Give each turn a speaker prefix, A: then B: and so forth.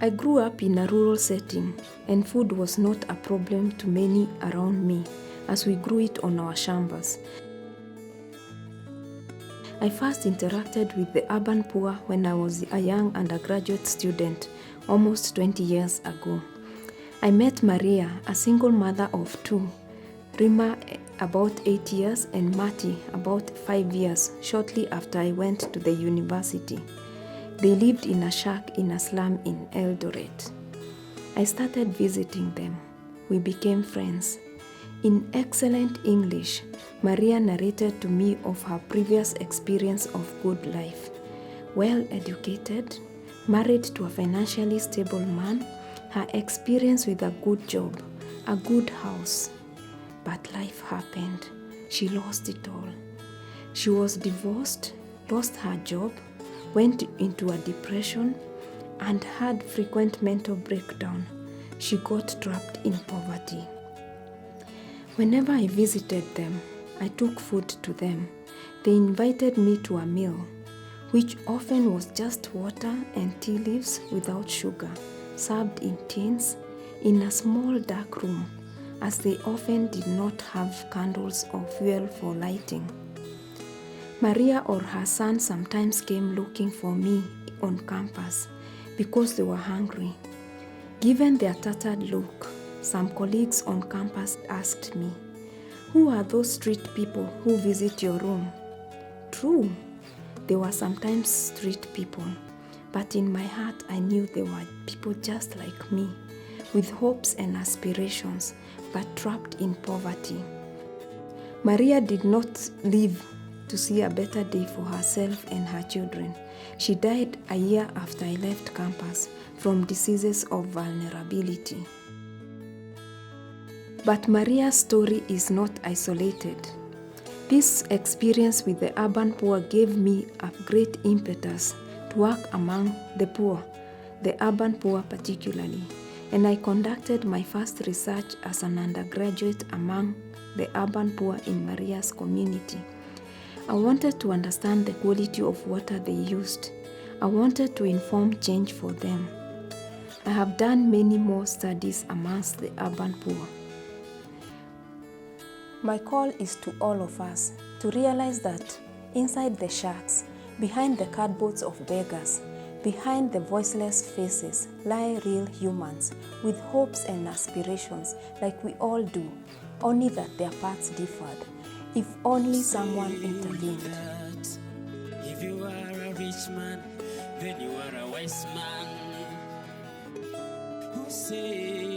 A: I grew up in a rural setting, and food was not a problem to many around me, as we grew it on our shambas. I first interacted with the urban poor when I was a young undergraduate student, almost 20 years ago. I met Maria, a single mother of 2, Rima about 8 years and Mati about 5 years, shortly after I went to the university. They lived in a shack in a slum in Eldoret. I started visiting them. We became friends. In excellent English, Maria narrated to me of her previous experience of good life. Well educated, married to a financially stable man, her experience with a good job, a good house. But life happened. She lost it all. She was divorced, lost her job, went into a depression, and had frequent mental breakdown. She got trapped in poverty. Whenever I visited them, I took food to them. They invited me to a meal, which often was just water and tea leaves without sugar, served in tins, in a small dark room, as they often did not have candles or fuel for lighting. Maria or her son sometimes came looking for me on campus because they were hungry. Given their tattered look, some colleagues on campus asked me, "Who are those street people who visit your room?" True, they were sometimes street people, but in my heart I knew they were people just like me, with hopes and aspirations, but trapped in poverty. Maria did not live to see a better day for herself and her children. She died a year after I left campus from diseases of vulnerability. But Maria's story is not isolated. This experience with the urban poor gave me a great impetus to work among the poor, the urban poor particularly, and I conducted my first research as an undergraduate among the urban poor in Maria's community. I wanted to understand the quality of water they used. I wanted to inform change for them. I have done many more studies amongst the urban poor. My call is to all of us to realize that inside the shacks, behind the cardboards of beggars, behind the voiceless faces lie real humans with hopes and aspirations like we all do, only that their paths differed. If only someone intervened.
B: If you are a rich man, then you are a wise man. Who say